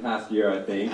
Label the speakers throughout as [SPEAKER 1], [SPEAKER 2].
[SPEAKER 1] Past year, I think.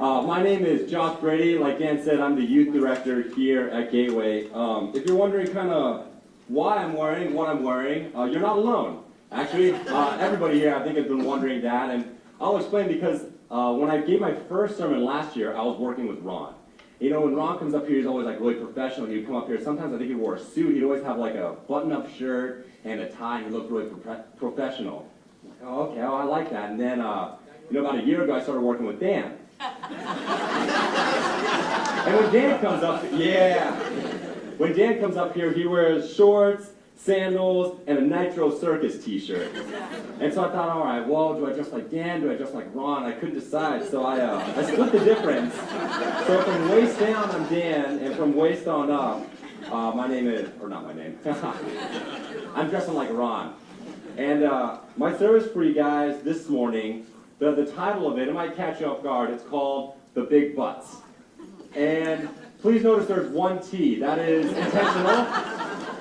[SPEAKER 1] My name is Josh Brady. Like Dan said, I'm the youth director here at Gateway. If you're wondering kind of why I'm wearing what I'm wearing, you're not alone. Actually, everybody here, I think, has been wondering that, and I'll explain because when I gave my first sermon last year, I was working with Ron. You know, when Ron comes up here, he's always like really professional. He would come up here. Sometimes I think he wore a suit. He'd always have like a button-up shirt and a tie, and he looked really professional. I'm like, oh, okay, I like that. And then, about a year ago, I started working with Dan. And when Dan comes up, when Dan comes up here, he wears shorts, sandals, and a Nitro Circus t-shirt. And so I thought, all right, well, do I dress like Dan? Do I dress like Ron? I couldn't decide, so I split the difference. So from waist down, I'm Dan, and from waist on up, my name is, or not my name, I'm dressing like Ron. And my service for you guys this morning, the title of it might catch you off guard. It's called The Big Butts. And please notice there's one T. That is intentional.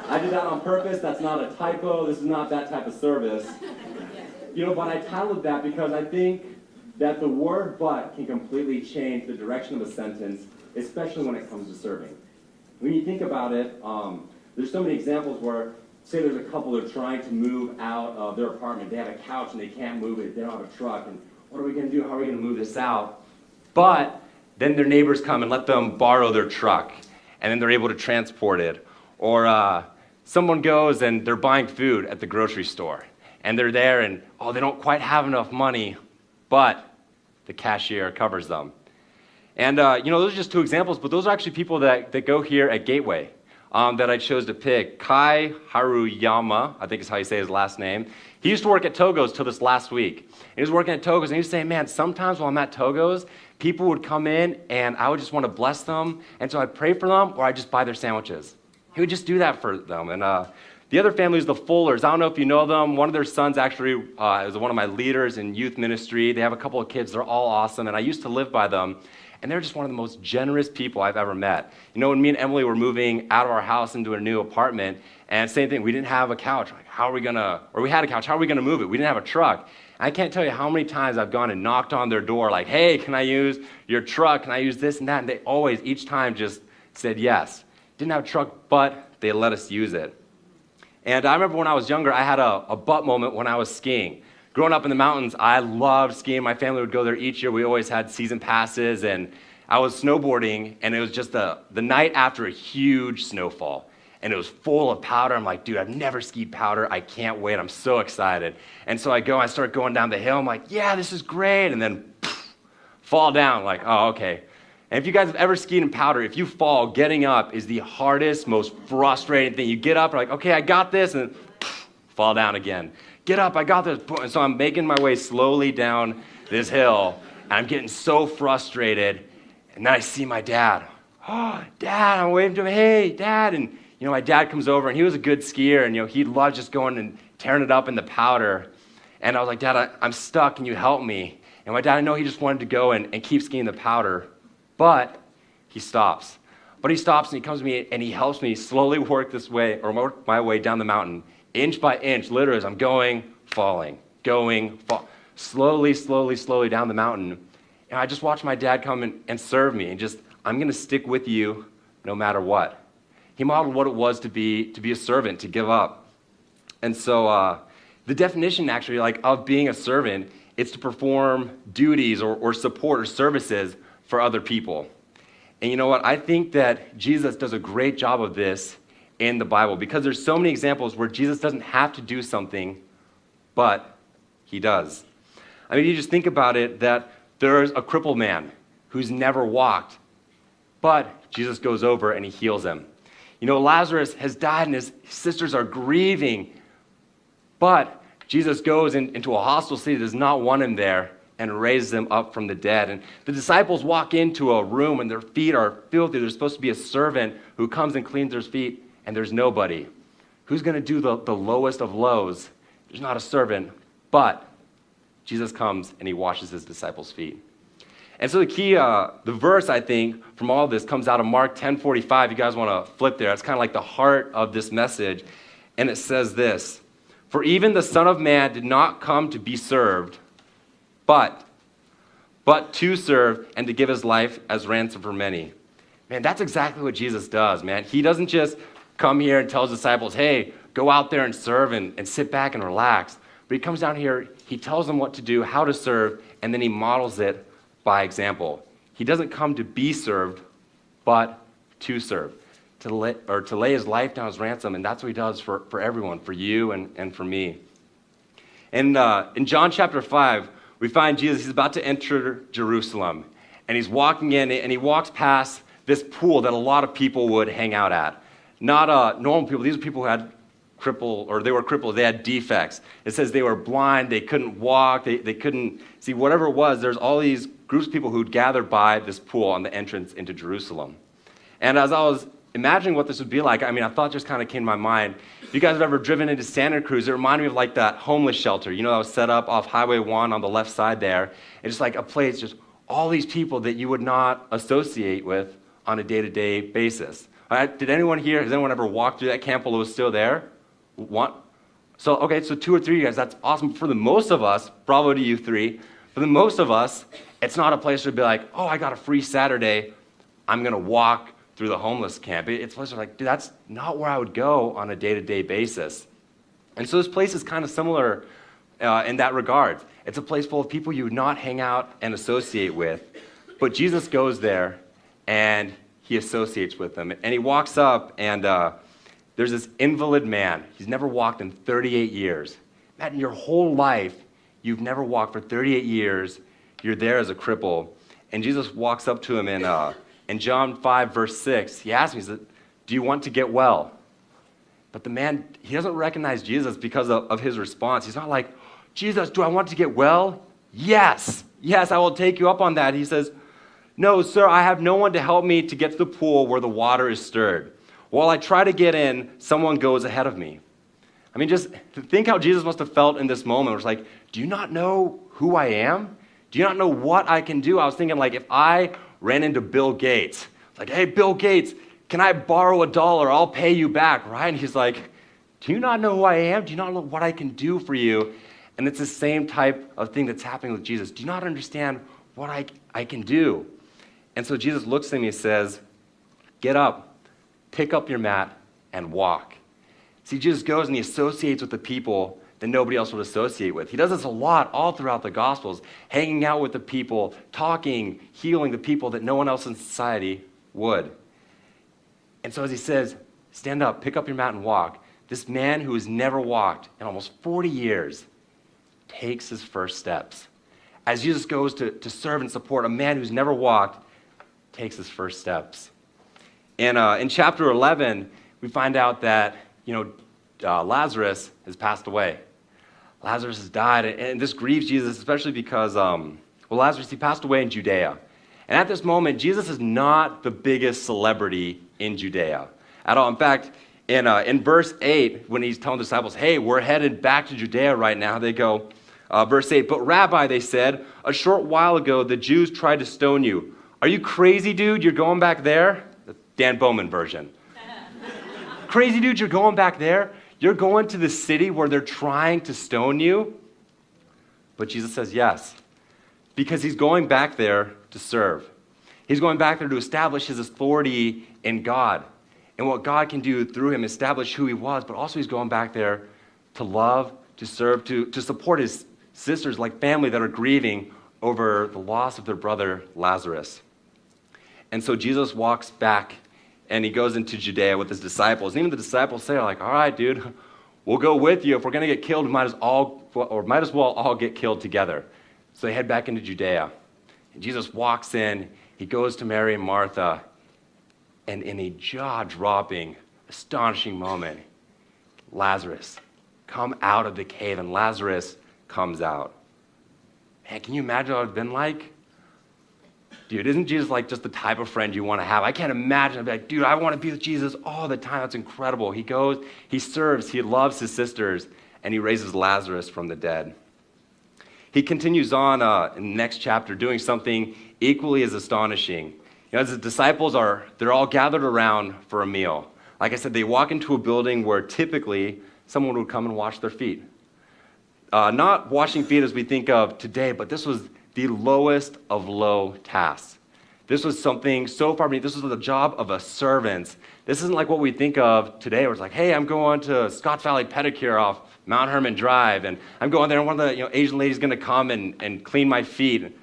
[SPEAKER 1] I did that on purpose. That's not a typo. This is not that type of service. But I titled that because I think that the word but can completely change the direction of a sentence, especially when it comes to serving. When you think about it, there's so many examples where, say there's a couple that are trying to move out of their apartment. They have a couch and they can't move it. They don't have a truck. And what are we going to do? How are we going to move this out? But then their neighbors come and let them borrow their truck. And then they're able to transport it. Or someone goes and they're buying food at the grocery store. And they're there and, they don't quite have enough money. But the cashier covers them. And, those are just two examples. But those are actually people that go here at Gateway. That I chose to pick. Kai Haruyama, I think is how you say his last name. He used to work at Togo's till this last week. He was working at Togo's and he was saying, man, sometimes while I'm at Togo's, people would come in and I would just want to bless them. And so I'd pray for them or I'd just buy their sandwiches. He would just do that for them. And the other family is the Fullers. I don't know if you know them. One of their sons actually is one of my leaders in youth ministry. They have a couple of kids. They're all awesome. And I used to live by them. And they're just one of the most generous people I've ever met. When me and Emily were moving out of our house into a new apartment, and same thing, we didn't have a couch. Like, we had a couch, how are we gonna move it? We didn't have a truck. And I can't tell you how many times I've gone and knocked on their door, like, hey, can I use your truck? Can I use this and that? And they always, each time, just said yes. Didn't have a truck, but they let us use it. And I remember when I was younger, I had a butt moment when I was skiing. Growing up in the mountains, I loved skiing. My family would go there each year. We always had season passes, and I was snowboarding, and it was just the night after a huge snowfall, and it was full of powder. I'm like, dude, I've never skied powder. I can't wait. I'm so excited. And so I start going down the hill. I'm like, yeah, this is great, and then fall down. Like, oh, okay. And if you guys have ever skied in powder, if you fall, getting up is the hardest, most frustrating thing. You get up, you're like, okay, I got this, and fall down again. Get up, I got this. And so I'm making my way slowly down this hill, and I'm getting so frustrated, and then I see my dad. Oh, Dad, I'm waving to him, hey, Dad. And, my dad comes over, and he was a good skier, and, he loved just going and tearing it up in the powder. And I was like, Dad, I'm stuck, can you help me? And my dad, I know he just wanted to go and keep skiing the powder, but he stops. But he stops, and he comes to me, and he helps me slowly work my way down the mountain. Inch by inch, literally, as I'm going, falling, slowly down the mountain. And I just watched my dad come and serve me, and I'm going to stick with you no matter what. He modeled what it was to be a servant, to give up. And so the definition, actually, of being a servant, it's to perform duties or support or services for other people. And you know what? I think that Jesus does a great job of this in the Bible, because there's so many examples where Jesus doesn't have to do something, but he does. I mean, you just think about it, that there's a crippled man who's never walked, but Jesus goes over and he heals him. Lazarus has died and his sisters are grieving, but Jesus goes into a hostile city that does not want him there and raises him up from the dead. And the disciples walk into a room and their feet are filthy. There's supposed to be a servant who comes and cleans their feet, and there's nobody. Who's going to do the lowest of lows? There's not a servant, but Jesus comes and he washes his disciples' feet. And so the key, the verse, I think, from all this comes out of Mark 10:45. You guys want to flip there. It's kind of like the heart of this message. And it says this: For even the Son of Man did not come to be served, but
[SPEAKER 2] but to serve and to give his life as ransom for many. Man, that's exactly what Jesus does, man. He doesn't just come here and tell his disciples, hey, go out there and serve and sit back and relax. But he comes down here, he tells them what to do, how to serve, and then he models it by example. He doesn't come to be served, but to serve, to lay his life down as ransom, and that's what he does for everyone, for you and for me. And in John chapter 5, we find Jesus, he's about to enter Jerusalem, and he's walking in, and he walks past this pool that a lot of people would hang out at. Not normal people, these are people who had they were crippled, they had defects. It says they were blind, they couldn't walk, they couldn't see, whatever it was. There's all these groups of people who'd gathered by this pool on the entrance into Jerusalem. And as I was imagining what this would be like, I thought just kind of came to my mind. If you guys have ever driven into Santa Cruz, it reminded me of like that homeless shelter, that was set up off Highway 1 on the left side there. It's just like a place, just all these people that you would not associate with on a day-to-day basis. Did anyone here, has anyone ever walked through that camp while it was still there? So 2 or 3 of you guys, that's awesome. For the most of us, bravo to you three, for the most of us, it's not a place to be like, oh, I got a free Saturday, I'm going to walk through the homeless camp. It's a place where like, dude, that's not where I would go on a day-to-day basis. And so this place is kind of similar in that regard. It's a place full of people you would not hang out and associate with, but Jesus goes there and he associates with them. And he walks up and there's this invalid man. He's never walked in 38 years. Imagine your whole life, you've never walked for 38 years. You're there as a cripple. And Jesus walks up to him in John 5, verse 6. He asks him, he said, do you want to get well? But the man, he doesn't recognize Jesus because of his response. He's not like, Jesus, do I want to get well? Yes, I will take you up on that. He says, no, sir, I have no one to help me to get to the pool where the water is stirred. While I try to get in, someone goes ahead of me. Just think how Jesus must have felt in this moment. It was like, do you not know who I am? Do you not know what I can do? I was thinking like if I ran into Bill Gates, like, hey, Bill Gates, can I borrow $1? I'll pay you back, right? And he's like, do you not know who I am? Do you not know what I can do for you? And it's the same type of thing that's happening with Jesus. Do you not understand what I can do? And so Jesus looks at me and says, get up, pick up your mat, and walk. See, Jesus goes and he associates with the people that nobody else would associate with. He does this a lot all throughout the Gospels, hanging out with the people, talking, healing the people that no one else in society would. And so as he says, stand up, pick up your mat, and walk, this man who has never walked in almost 40 years takes his first steps. As Jesus goes to serve and support a man who's never walked, takes his first steps. And in chapter 11, we find out that, Lazarus has passed away. Lazarus has died, and this grieves Jesus, especially because, Lazarus, he passed away in Judea. And at this moment, Jesus is not the biggest celebrity in Judea at all. In fact, in verse 8, when he's telling the disciples, hey, we're headed back to Judea right now, they go, verse 8, but Rabbi, they said, a short while ago, the Jews tried to stone you. Are you crazy, dude? You're going back there? The Dan Bowman version. Crazy, dude, you're going back there? You're going to the city where they're trying to stone you? But Jesus says yes, because he's going back there to serve. He's going back there to establish his authority in God and what God can do through him, establish who he was, but also he's going back there to love, to serve, to support his sisters like family that are grieving over the loss of their brother Lazarus. And so Jesus walks back and he goes into Judea with his disciples. And even the disciples say, like, all right, dude, we'll go with you. If we're going to get killed, we might as well all get killed together. So they head back into Judea. And Jesus walks in. He goes to Mary and Martha. And in a jaw-dropping, astonishing moment, Lazarus, come out of the cave. And Lazarus comes out. Man, can you imagine what it would have been like? Dude, isn't Jesus like just the type of friend you want to have? I can't imagine. I'd be like, dude, I want to be with Jesus all the time. That's incredible. He goes, he serves, he loves his sisters, and he raises Lazarus from the dead. He continues on in the next chapter doing something equally as astonishing. As the disciples they're all gathered around for a meal. Like I said, they walk into a building where typically someone would come and wash their feet. Not washing feet as we think of today, but this was the lowest of low tasks. This was something so far beneath. This was the job of a servant. This isn't like what we think of today, where it's like, hey, I'm going to Scotts Valley Pedicure off Mount Herman Drive, and I'm going there, and one of the Asian ladies is going to come and clean my feet.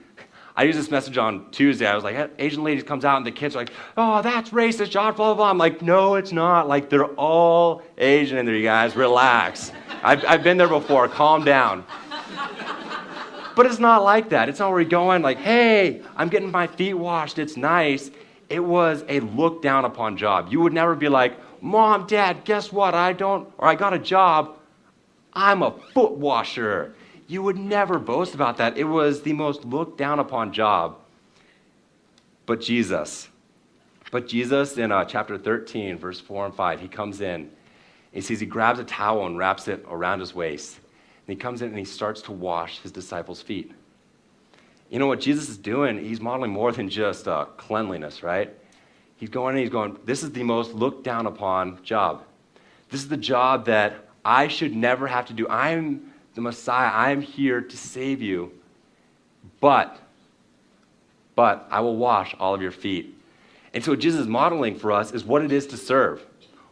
[SPEAKER 2] I used this message on Tuesday. I was like, hey, Asian ladies comes out, and the kids are like, oh, that's racist, Josh, blah, blah, blah. I'm like, no, it's not. Like, they're all Asian in there, you guys. Relax. I've been there before. Calm down. But it's not like that. It's not where we're going like, hey, I'm getting my feet washed. It's nice. It was a looked down upon job. You would never be like, Mom, Dad, guess what? I got a job. I'm a foot washer. You would never boast about that. It was the most looked down upon job. But Jesus in chapter 13, verse 4 and 5, he comes in. He says he grabs a towel and wraps it around his waist. And he comes in and he starts to wash his disciples' feet. You know what Jesus is doing? He's modeling more than just cleanliness, right? He's going, this is the most looked down upon job. This is the job that I should never have to do. I'm the Messiah. I'm here to save you. But I will wash all of your feet. And so what Jesus is modeling for us is what it is to serve.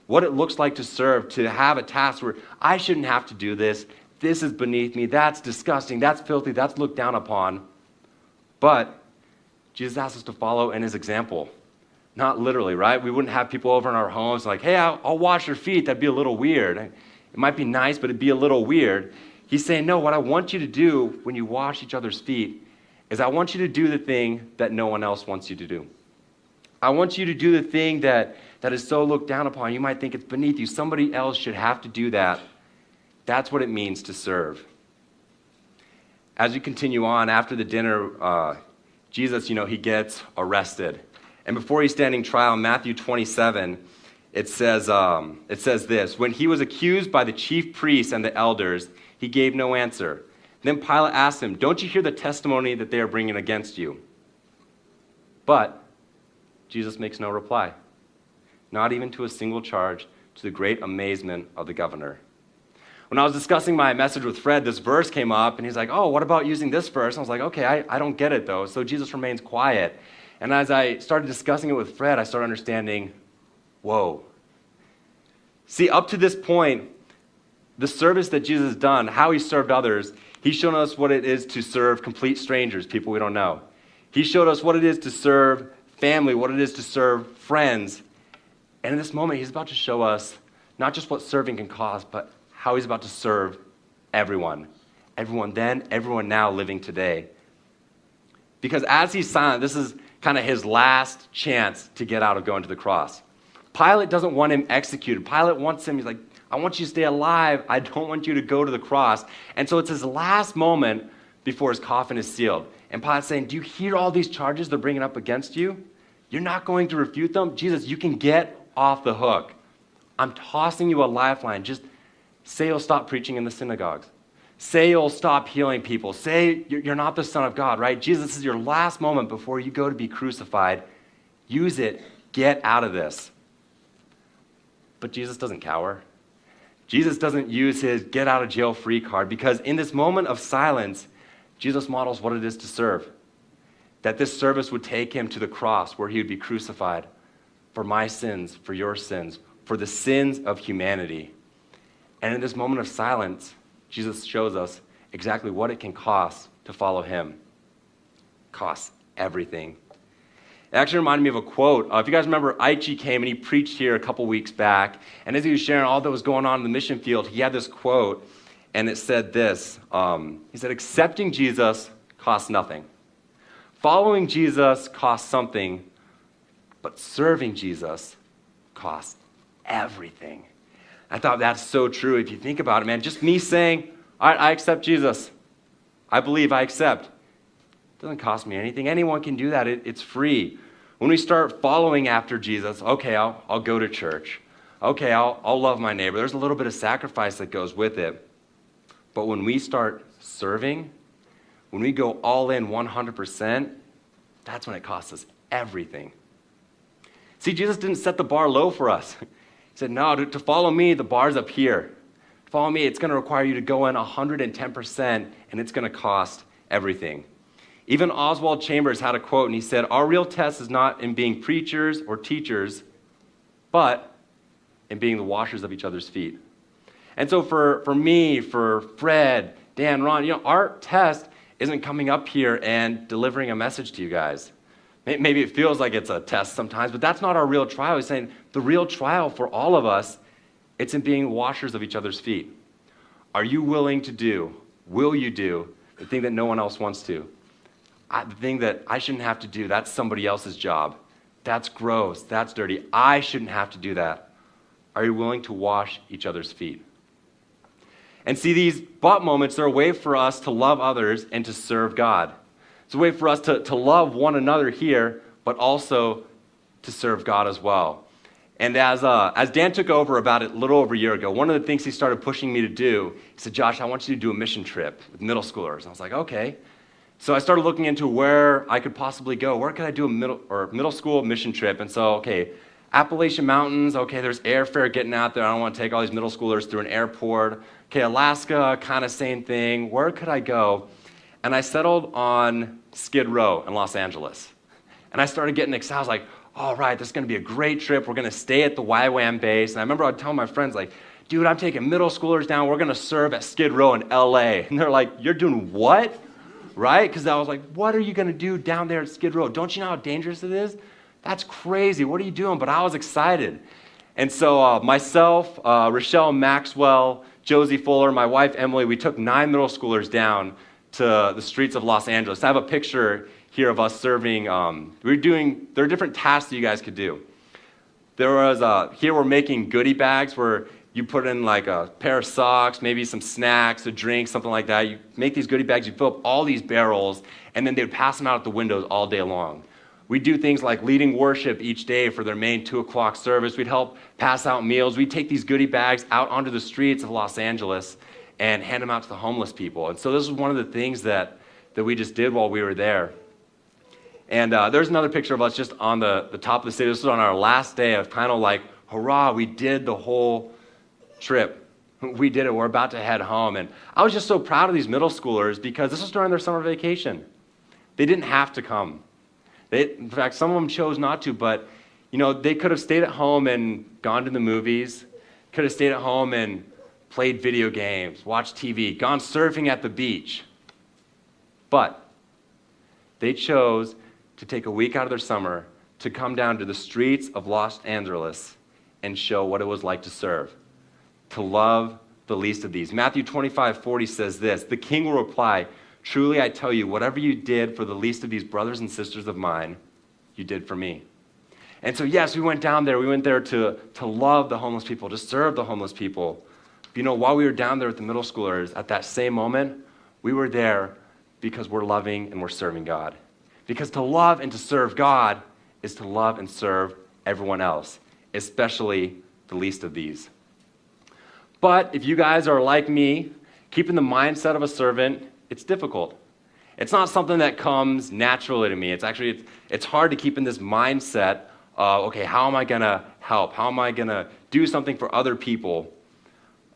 [SPEAKER 2] What it looks like to serve, to have a task where I shouldn't have to do this. This is beneath me. That's disgusting. That's filthy. That's looked down upon. But Jesus asks us to follow in his example. Not literally, right? We wouldn't have people over in our homes like, hey, I'll wash your feet. That'd be a little weird. It might be nice, but it'd be a little weird. He's saying, no, what I want you to do when you wash each other's feet is I want you to do the thing that no one else wants you to do. I want you to do the thing that is so looked down upon. You might think it's beneath you. Somebody else should have to do that. That's what it means to serve. As we continue on, after the dinner, Jesus, he gets arrested. And before he's standing trial in Matthew 27, it says this: when he was accused by the chief priests and the elders, he gave no answer. Then Pilate asked him, don't you hear the testimony that they are bringing against you? But Jesus makes no reply, not even to a single charge, to the great amazement of the governor. When I was discussing my message with Fred, this verse came up, and he's like, oh, what about using this verse? And I was like, okay, I don't get it, though. So Jesus remains quiet. And as I started discussing it with Fred, I started understanding, whoa. See, up to this point, the service that Jesus has done, how he served others, he's shown us what it is to serve complete strangers, people we don't know. He showed us what it is to serve family, what it is to serve friends. And in this moment, he's about to show us not just what serving can cost, but how he's about to serve everyone. Everyone then, everyone now living today. Because as he's silent, this is kind of his last chance to get out of going to the cross. Pilate doesn't want him executed. Pilate wants him, he's like, I want you to stay alive. I don't want you to go to the cross. And so it's his last moment before his coffin is sealed. And Pilate's saying, do you hear all these charges they're bringing up against you? You're not going to refute them? Jesus, you can get off the hook. I'm tossing you a lifeline. Just say you'll stop preaching in the synagogues. Say you'll stop healing people. Say you're not the Son of God, right? Jesus, this is your last moment before you go to be crucified. Use it. Get out of this. But Jesus doesn't cower. Jesus doesn't use his get out of jail free card, because in this moment of silence, Jesus models what it is to serve. That this service would take him to the cross where he would be crucified for my sins, for your sins, for the sins of humanity. And in this moment of silence, Jesus shows us exactly what it can cost to follow him. It costs everything. It actually reminded me of a quote. If you guys remember, Aichi came and he preached here a couple weeks back. And as he was sharing all that was going on in the mission field, he had this quote, and it said this. He said, accepting Jesus costs nothing. Following Jesus costs something, but serving Jesus costs everything. I thought that's so true. If you think about it, man, just me saying, all right, I accept Jesus. I believe, I accept. It doesn't cost me anything. Anyone can do that. It's free. When we start following after Jesus, okay, I'll go to church. Okay, I'll love my neighbor. There's a little bit of sacrifice that goes with it. But when we start serving, when we go all in 100%, that's when it costs us everything. See, Jesus didn't set the bar low for us. He said, no, to follow me, the bar's up here. To follow me, it's going to require you to go in 110%, and it's going to cost everything. Even Oswald Chambers had a quote, and he said, "Our real test is not in being preachers or teachers, but in being the washers of each other's feet." And so for me, for Fred, Dan, Ron, our test isn't coming up here and delivering a message to you guys. Maybe it feels like it's a test sometimes, but that's not our real trial. He's saying the real trial for all of us, it's in being washers of each other's feet. Are you willing to do, will you do, the thing that no one else wants to? The thing that I shouldn't have to do, that's somebody else's job. That's gross, that's dirty. I shouldn't have to do that. Are you willing to wash each other's feet? And see, these but moments are a way for us to love others and to serve God. It's a way for us to love one another here, but also to serve God as well. And as Dan took over about a little over a year ago, one of the things he started pushing me to do, he said, "Josh, I want you to do a mission trip with middle schoolers." And I was like, okay. So I started looking into where I could possibly go. Where could I do a middle school mission trip? And so, okay, Appalachian Mountains, okay, there's airfare getting out there. I don't want to take all these middle schoolers through an airport. Okay, Alaska, kind of same thing. Where could I go? And I settled on Skid Row in Los Angeles. And I started getting excited. I was like, all right, this is going to be a great trip. We're going to stay at the YWAM base. And I remember I'd tell my friends, like, dude, I'm taking middle schoolers down. We're going to serve at Skid Row in LA. And they're like, you're doing what? Right? Because I was like, what are you going to do down there at Skid Row? Don't you know how dangerous it is? That's crazy. What are you doing? But I was excited. And so myself, Rochelle Maxwell, Josie Fuller, my wife Emily, we took 9 middle schoolers down to the streets of Los Angeles. I have a picture here of us serving. There are different tasks that you guys could do. There was, here we're making goodie bags where you put in like a pair of socks, maybe some snacks, a drink, something like that. You make these goodie bags, you fill up all these barrels, and then they would pass them out at the windows all day long. We do things like leading worship each day for their main 2 o'clock service. We'd help pass out meals. We'd take these goodie bags out onto the streets of Los Angeles and hand them out to the homeless people. And so this was one of the things that we just did while we were there. And there's another picture of us just on the top of the city. This was on our last day of kind of like, hurrah, we did the whole trip. We did it. We're about to head home. And I was just so proud of these middle schoolers because this was during their summer vacation. They didn't have to come. In fact, some of them chose not to, but they could have stayed at home and gone to the movies, could have stayed at home and played video games, watched TV, gone surfing at the beach. But they chose to take a week out of their summer to come down to the streets of Los Angeles and show what it was like to serve, to love the least of these. Matthew 25:40 says this, "The king will reply, 'Truly I tell you, whatever you did for the least of these brothers and sisters of mine, you did for me.'" And so yes, we went down there. We went there to love the homeless people, to serve the homeless people. While we were down there with the middle schoolers, at that same moment, we were there because we're loving and we're serving God. Because to love and to serve God is to love and serve everyone else, especially the least of these. But if you guys are like me, keeping the mindset of a servant, it's difficult. It's not something that comes naturally to me. It's hard to keep in this mindset of, okay, how am I going to help? How am I going to do something for other people?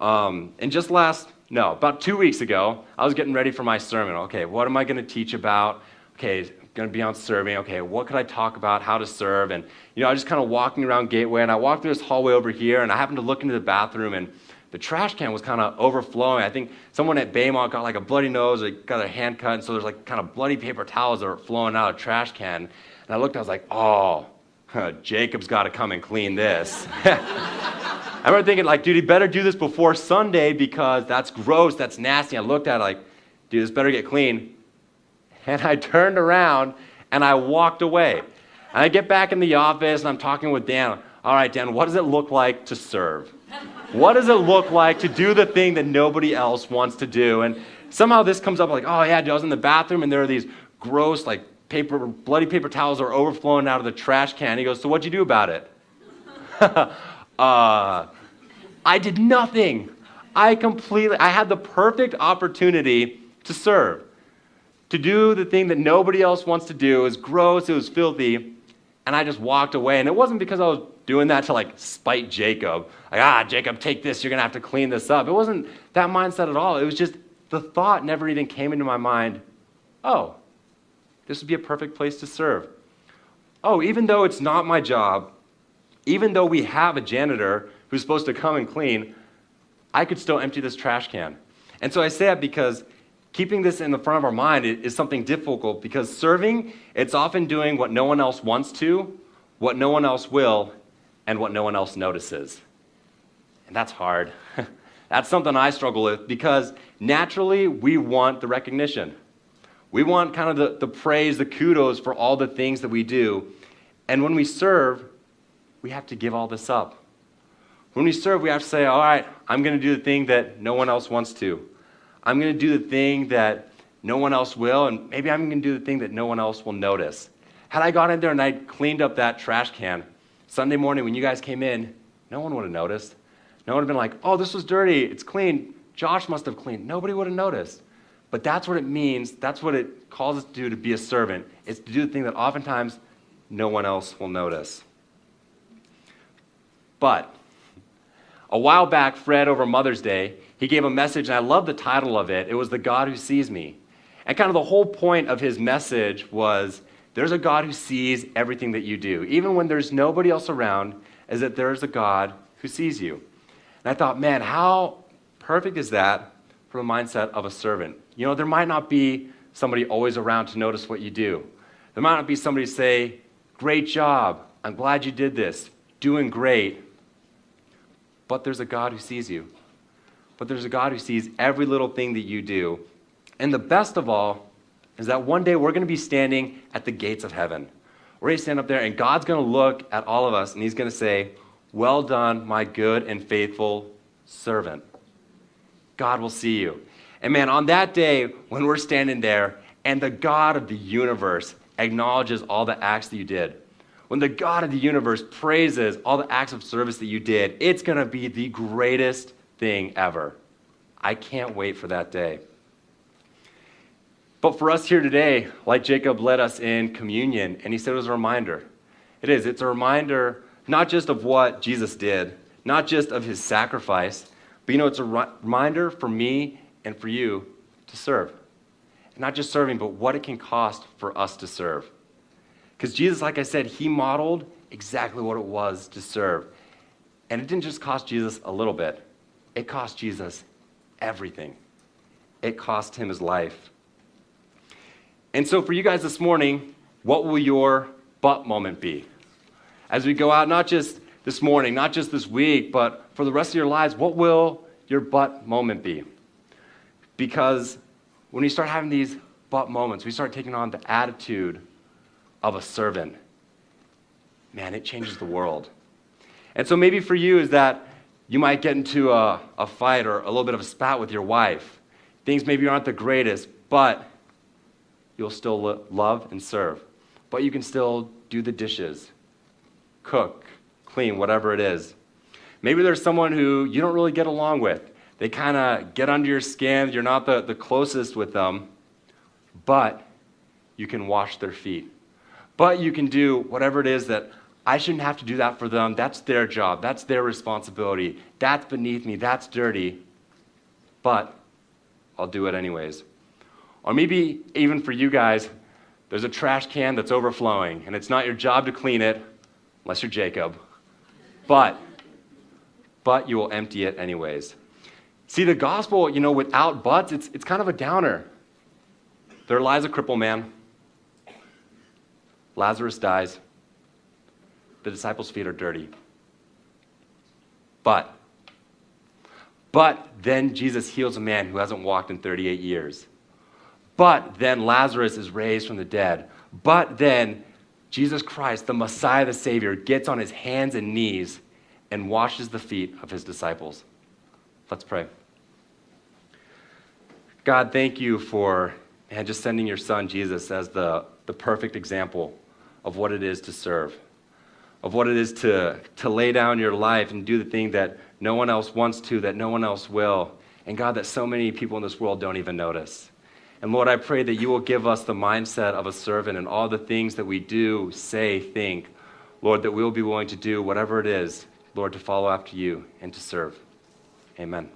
[SPEAKER 2] About 2 weeks ago, I was getting ready for my sermon. Okay, what am I going to teach about? Okay, going to be on serving. Okay, what could I talk about, how to serve? And, I was just kind of walking around Gateway, and I walked through this hallway over here, and I happened to look into the bathroom, and the trash can was kind of overflowing. I think someone at Baymont got like a bloody nose, or got their hand cut, and so there's like kind of bloody paper towels that are flowing out of the trash can. And I looked, I was like, oh, Jacob's got to come and clean this. I remember thinking, like, dude, he better do this before Sunday because that's gross, that's nasty. I looked at it like, dude, this better get clean. And I turned around and I walked away. And I get back in the office and I'm talking with Dan. All right, Dan, what does it look like to serve? What does it look like to do the thing that nobody else wants to do? And somehow this comes up like, oh yeah, I was in the bathroom and there are these gross, like, bloody paper towels that are overflowing out of the trash can. He goes, so what'd you do about it? I did nothing. I had the perfect opportunity to serve, to do the thing that nobody else wants to do. It was gross, it was filthy, and I just walked away. And it wasn't because I was doing that to like spite Jacob. Like, Jacob, take this, you're gonna have to clean this up. It wasn't that mindset at all. It was just the thought never even came into my mind, oh, this would be a perfect place to serve. Oh, even though it's not my job, even though we have a janitor who's supposed to come and clean, I could still empty this trash can. And so I say that because keeping this in the front of our mind is something difficult, because serving, it's often doing what no one else wants to, what no one else will, and what no one else notices. And that's hard. That's something I struggle with, because naturally we want the recognition. We want kind of the praise, the kudos for all the things that we do. And when we serve, we have to give all this up. When we serve, we have to say, all right, I'm going to do the thing that no one else wants to. I'm going to do the thing that no one else will, and maybe I'm going to do the thing that no one else will notice. Had I gone in there and I cleaned up that trash can, Sunday morning when you guys came in, no one would have noticed. No one would have been like, oh, this was dirty, it's clean, Josh must have cleaned. Nobody would have noticed. But that's what it means, that's what it calls us to do, to be a servant. It's to do the thing that oftentimes no one else will notice. But a while back, Fred, over Mother's Day, he gave a message, and I love the title of it. It was The God Who Sees Me. And kind of the whole point of his message was, there's a God who sees everything that you do. Even when there's nobody else around, is that there's a God who sees you. And I thought, man, how perfect is that for the mindset of a servant? You know, there might not be somebody always around to notice what you do. There might not be somebody to say, great job, I'm glad you did this, doing great. But there's a God who sees you. But there's a God who sees every little thing that you do. And the best of all is that one day we're going to be standing at the gates of heaven. We're going to stand up there, and God's going to look at all of us, and he's going to say, well done, my good and faithful servant. God will see you. And man, on that day, when we're standing there, and the God of the universe acknowledges all the acts that you did, when the God of the universe praises all the acts of service that you did, it's going to be the greatest thing ever. I can't wait for that day. But for us here today, like Jacob led us in communion, and he said it was a reminder. It's a reminder not just of what Jesus did, not just of his sacrifice, but it's a reminder for me and for you to serve. And not just serving, but what it can cost for us to serve. Because Jesus, like I said, he modeled exactly what it was to serve. And it didn't just cost Jesus a little bit. It cost Jesus everything. It cost him his life. And so for you guys this morning, what will your but moment be? As we go out, not just this morning, not just this week, but for the rest of your lives, what will your but moment be? Because when we start having these but moments, we start taking on the attitude of a servant. Man, it changes the world. And so maybe for you is that you might get into a fight or a little bit of a spat with your wife. Things maybe aren't the greatest, but you'll still love and serve. But you can still do the dishes, cook, clean, whatever it is. Maybe there's someone who you don't really get along with. They kind of get under your skin. You're not the closest with them, but you can wash their feet. But you can do whatever it is that I shouldn't have to do that for them. That's their job. That's their responsibility. That's beneath me. That's dirty. But I'll do it anyways. Or maybe even for you guys, there's a trash can that's overflowing, and it's not your job to clean it, unless you're Jacob. But you will empty it anyways. See, the gospel, without buts, it's kind of a downer. There lies a crippled man. Lazarus dies. The disciples' feet are dirty. But then Jesus heals a man who hasn't walked in 38 years. But then Lazarus is raised from the dead. But then Jesus Christ, the Messiah, the Savior, gets on his hands and knees and washes the feet of his disciples. Let's pray. God, thank you for just sending your son, Jesus, as the perfect example of what it is to serve, of what it is to lay down your life and do the thing that no one else wants to, that no one else will, and God, that so many people in this world don't even notice. And Lord, I pray that you will give us the mindset of a servant in all the things that we do, say, think. Lord, that we'll be willing to do whatever it is, Lord, to follow after you and to serve. Amen.